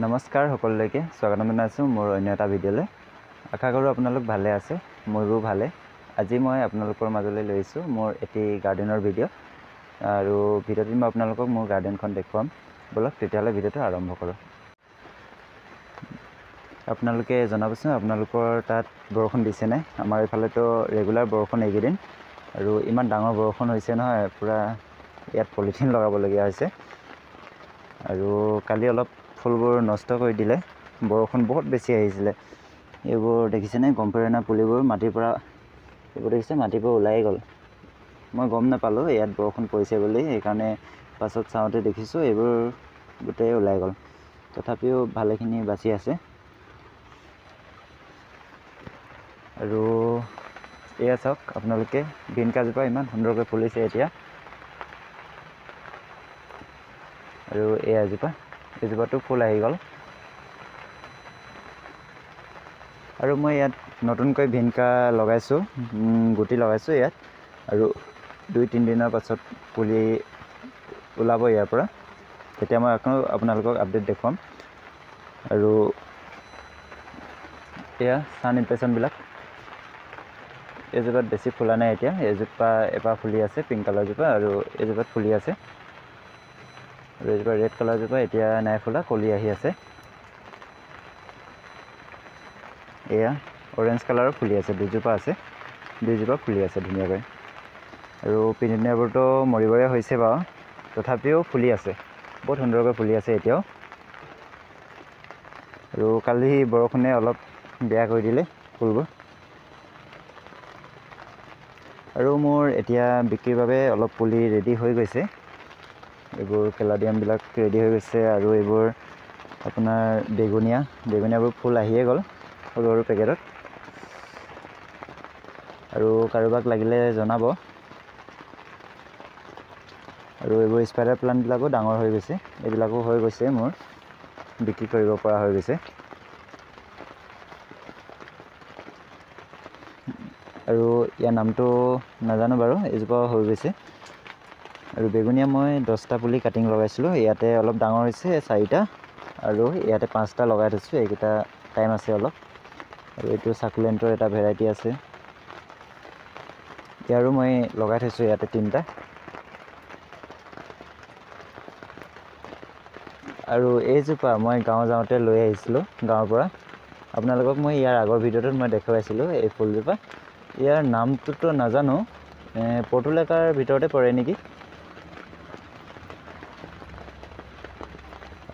নমস্কাৰ সকলোলৈকে স্বাগতম জনাইছোঁ মোৰ অন্য এটা ভিডিঅ'লৈ। আশা কৰোঁ আপোনালোক ভালে আছে, মোৰো ভালে। আজি মই আপোনালোকৰ মাজলৈ লৈ আহিছোঁ মোৰ এটি গাৰ্ডেনৰ ভিডিঅ'। আৰু ভিডিঅ'টোত মই আপোনালোকক মোৰ গাৰ্ডেনখন দেখুৱাম। বলক তেতিয়াহ'লে ভিডিঅ'টো আৰম্ভ কৰোঁ। আপোনালোকে জনাবচোন আপোনালোকৰ তাত বৰষুণ দিছে নাই? আমাৰ এইফালেতো ৰেগুলাৰ বৰষুণ এইকেইদিন, আৰু ইমান ডাঙৰ বৰষুণ হৈছে নহয়, পূৰা ইয়াত পলিথিন লগাবলগীয়া হৈছে। আৰু কালি অলপ ফুলবোৰ নষ্ট কৰি দিলে, বৰষুণ বহুত বেছি আহিছিলে। এইবোৰ দেখিছেনে, গম্পেৰেনা পুলিবোৰ মাটিৰ পৰা, এইবোৰ দেখিছে মাটিৰ পৰা ওলাই গ'ল। মই গম নাপালোঁ ইয়াত বৰষুণ পৰিছে বুলি, সেইকাৰণে পাছত চাওঁতে দেখিছোঁ এইবোৰ গোটেই ওলাই গ'ল। তথাপিও ভালেখিনি বাচি আছে। আৰু এয়া চাওক আপোনালোকে, ভিনকাজোপা ইমান সুন্দৰকৈ ফুলিছে এতিয়া। আৰু এইজোপাতো ফুল আহি গ'ল। আৰু মই ইয়াত নতুনকৈ ভিনকা লগাইছোঁ, গুটি লগাইছোঁ ইয়াত। আৰু 2-3 দিনৰ পাছত পুলি ওলাব ইয়াৰ পৰা। তেতিয়া মই আকৌ আপোনালোকক আপডেট দেখুৱাম। আৰু এয়া ছান ইমপ্ৰেশ্যনবিলাক, এইজোপাত বেছি ফুলা নাই এতিয়া। এইজোপা এবাৰ ফুলি আছে, পিংক কালাৰজোপা, আৰু এইজোপাত ফুলি আছে। আৰু এইজোপা ৰেড কালাৰজোপা এতিয়া নাই ফুলা, কলি আহি আছে। এয়া অৰেঞ্জ কালাৰৰ ফুলি আছে, দুজোপা আছে, দুইজোপা ফুলি আছে ধুনীয়াকৈ। আৰু পিটুনিয়াবোৰতো মৰিবৰে হৈছে বাৰু, তথাপিও ফুলি আছে, বহুত সুন্দৰকৈ ফুলি আছে এতিয়াও। আৰু কালি বৰষুণে অলপ বেয়া কৰি দিলে ফুলবোৰ। আৰু মোৰ এতিয়া বিক্ৰীৰ বাবে অলপ পুলি ৰেডি হৈ গৈছে। এইবোৰ কেলাডিয়ামবিলাক ৰেডি হৈ গৈছে। আৰু এইবোৰ আপোনাৰ বেগুনীয়াবোৰ ফুল আহিয়ে গ'ল সৰু সৰু পেকেটত। আৰু কাৰোবাক লাগিলে জনাব। আৰু এইবোৰ স্পাইডাৰ প্লাণ্টবিলাকো ডাঙৰ হৈ গৈছে, এইবিলাকো হৈ গৈছে, মোৰ বিক্ৰী কৰিব পৰা হৈ গৈছে। আৰু ইয়াৰ নামটো নাজানো বাৰু, এইজোপা হৈ গৈছে। আৰু বেগুনীয়া মই 10টা পুলি কাটিং লগাইছিলোঁ, ইয়াতে অলপ ডাঙৰ হৈছে 4টা, আৰু ইয়াতে 5টা লগাই থৈছোঁ, এইকেইটা টাইম আছে অলপ। আৰু এইটো চাকুলেণ্টৰ এটা ভেৰাইটি আছে, ইয়াৰো মই লগাই থৈছোঁ ইয়াতে 3টা। আৰু এইজোপা মই গাঁও যাওঁতে লৈ আহিছিলোঁ গাঁৱৰ পৰা। আপোনালোকক মই ইয়াৰ আগৰ ভিডিঅ'টোত মই দেখুৱাইছিলোঁ এই ফুলজোপা। ইয়াৰ নামটোতো নাজানো, পৰ্তুলেকাৰ ভিতৰতে পৰে নেকি।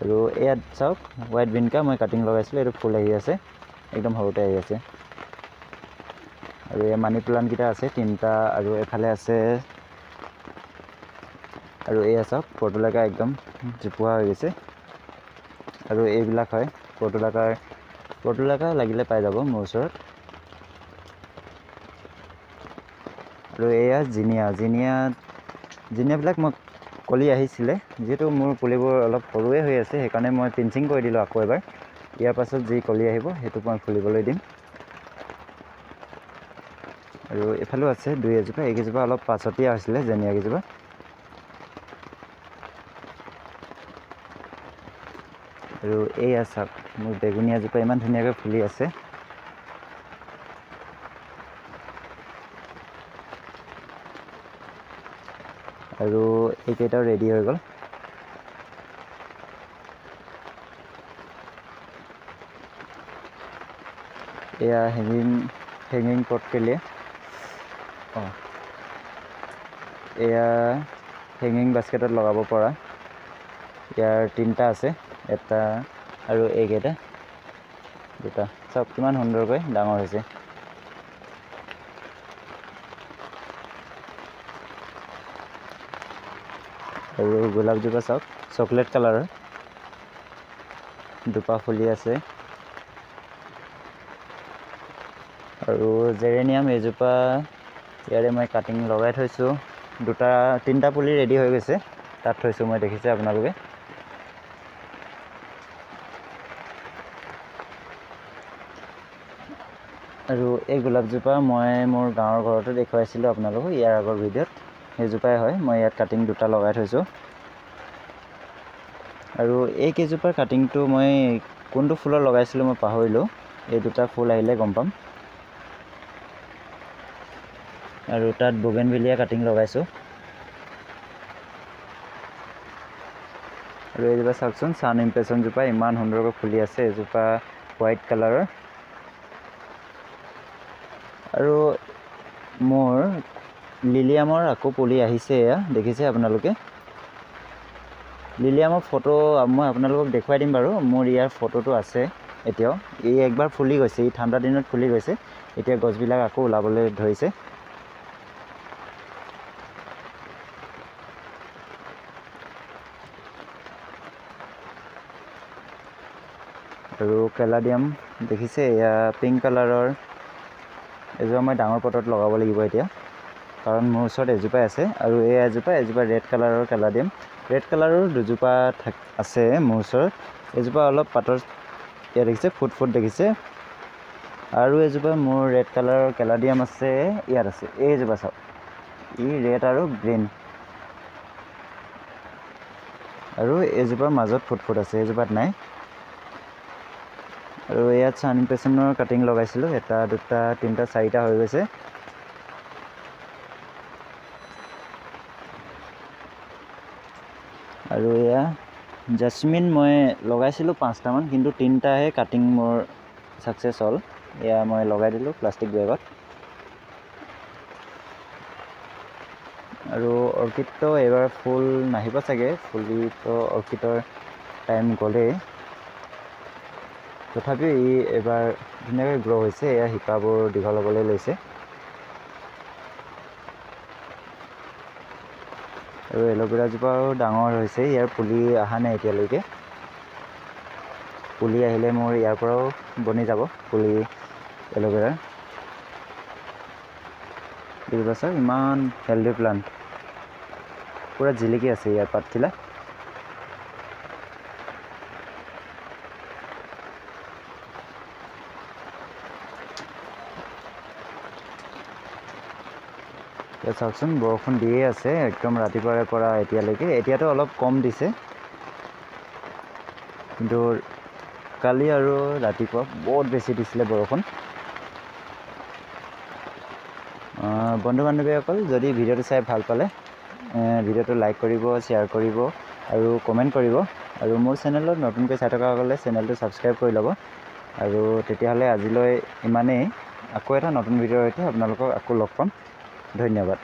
আৰু ইয়াত চাওক হোৱাইট ভিনকা মই কাটিং লগাইছিলোঁ, এইটো ফুল আহি আছে, একদম সৰুতে আহি আছে। আৰু এই মানি প্লাণ্টকেইটা আছে 3টা, আৰু এফালে আছে। আৰু এয়া চাওক পৰ্তুলেকা একদম জোপোহা হৈ গৈছে। আৰু এইবিলাক হয় পৰ্তুলেকা লাগিলে পাই যাব মোৰ ওচৰত। আৰু এয়া জিনিয়াবিলাক মই কলি আহিছিলে, যিহেতু মোৰ পুলিবোৰ অলপ সৰুৱে হৈ আছে, সেইকাৰণে মই পিঞ্চিং কৰি দিলোঁ আকৌ এবাৰ। ইয়াৰ পাছত যি কলি আহিব সেইটো মই ফুলিবলৈ দিম। আৰু এইফালেও আছে 2-এজোপা, এইকেইজোপা অলপ পাছতীয়া হৈছিলে জেনিয়াকেইজোপা। আৰু এয়া চাওক মোৰ বেগুনীয়াজোপা ইমান ধুনীয়াকৈ ফুলি আছে। আৰু এইকেইটাও ৰেডি হৈ গ'ল। এয়া হেঙিং পটকেলিয়া, এয়া হেঙিং বাস্কেটত লগাব পৰা। ইয়াৰ 3টা আছে, এটা আৰু এইকেইটা 2টা। চাওক কিমান সুন্দৰকৈ ডাঙৰ হৈছে। আৰু গোলাপজোপা চাওক চকলেট কালাৰৰ, দুপা ফুলি আছে। আৰু জেৰেনিয়াম এইজোপা ইয়াৰে মই কাটিং লগাই থৈছোঁ, 3টা পুলি ৰেডি হৈ গৈছে, তাত থৈছোঁ মই, দেখিছে আপোনালোকে। আৰু এই গোলাপজোপা মই মোৰ গাঁৱৰ ঘৰতে দেখুৱাইছিলোঁ আপোনালোকক ইয়াৰ আগৰ ভিডিঅ'ত, সেইজোপাই হয়। মই ইয়াত কাটিং 2টা লগাই থৈছোঁ। আৰু এই কেইজোপাৰ কাটিংটো মই কোনটো ফুলৰ লগাইছিলোঁ মই পাহৰিলোঁ, এই দুটা ফুল আহিলে গম পাম। আৰু তাত বোগেনভিলিয়া কাটিং লগাইছোঁ। আৰু এইজোপা চাওকচোন, ছান ইমপ্ৰেশ্যনজোপা ইমান সুন্দৰকৈ ফুলি আছে, এজোপা হোৱাইট কালাৰৰ। আৰু মোৰ লিলিয়ামৰ আকৌ পুলি আহিছে, এয়া দেখিছে আপোনালোকে। লিলিয়ামৰ ফটো মই আপোনালোকক দেখুৱাই দিম বাৰু, মোৰ ইয়াৰ ফটোটো আছে এতিয়াও। এই একবাৰ ফুলি গৈছে, এই ঠাণ্ডা দিনত ফুলি গৈছে, এতিয়া গছবিলাক আকৌ ওলাবলৈ ধৰিছে। আৰু কেলাডিয়াম দেখিছে, এয়া পিংক কালাৰৰ। এজোপা মই ডাঙৰ পটত লগাব লাগিব এতিয়া, কাৰণ মোৰ ওচৰত এজোপাই আছে। আৰু এই এজোপা ৰেড কালাৰৰ কেলাডিয়াম। ৰেড কালাৰৰ দুজোপা আছে মোৰ ওচৰত। এজোপা অলপ পাতৰ, ইয়াত দেখিছে ফুট দেখিছে। আৰু এজোপা মোৰ ৰেড কালাৰৰ কেলাডিয়াম আছে, ইয়াত আছে। এইজোপা চাওক, ই ৰেড আৰু গ্ৰীণ। আৰু এজোপাৰ মাজত ফুট আছে, এজোপাত নাই। আৰু ইয়াত ছান ইমপ্ৰেশ্যনৰ কাটিং লগাইছিলোঁ, এটা দুটা তিনিটা চাৰিটা হৈ গৈছে। আৰু এয়া জাস্মিন মই লগাইছিলোঁ 5টামান, কিন্তু 3টাহে কাটিং মোৰ ছাকচেছ হ'ল। এয়া মই লগাই দিলোঁ প্লাষ্টিক বেগত। আৰু অৰ্কিডটো এইবাৰ ফুল নাহিব চাগে, ফুলিতো অৰ্কিডৰ টাইম গ'লেই। তথাপিও ই এইবাৰ ধুনীয়াকৈ গ্ৰ' হৈছে, এয়া শিপাবোৰ দীঘল হ'বলৈ লৈছে। আৰু এল'ভেৰাজোপাও ডাঙৰ হৈছে, ইয়াৰ পুলি অহা নাই এতিয়ালৈকে। পুলি আহিলে মোৰ ইয়াৰ পৰাও বনি যাব পুলি এল'ভেৰাৰ। এইজোপা চাওক, ইমান হেল্ডি প্লাণ্ট, পূৰা জিলিকি আছে ইয়াৰ পাতখিলা। এতিয়া চাওকচোন, বৰষুণ দিয়ে আছে একদম ৰাতিপুৱাৰে পৰা এতিয়ালৈকে। এতিয়াতো অলপ কম দিছে, কিন্তু কালি আৰু ৰাতিপুৱা বহুত বেছি দিছিলে বৰষুণ। বন্ধু বান্ধৱীসকল, যদি ভিডিঅ'টো চাই ভাল পালে ভিডিঅ'টো লাইক কৰিব, শ্বেয়াৰ কৰিব আৰু কমেণ্ট কৰিব। আৰু মোৰ চেনেলত নতুনকৈ চাই থকাসকলে চেনেলটো ছাবস্ক্ৰাইব কৰি ল'ব। আৰু তেতিয়াহ'লে আজিলৈ ইমানেই। আকৌ এটা নতুন ভিডিঅ'ৰ সৈতে আপোনালোকক আকৌ লগ পাম। ধন্যবাদ।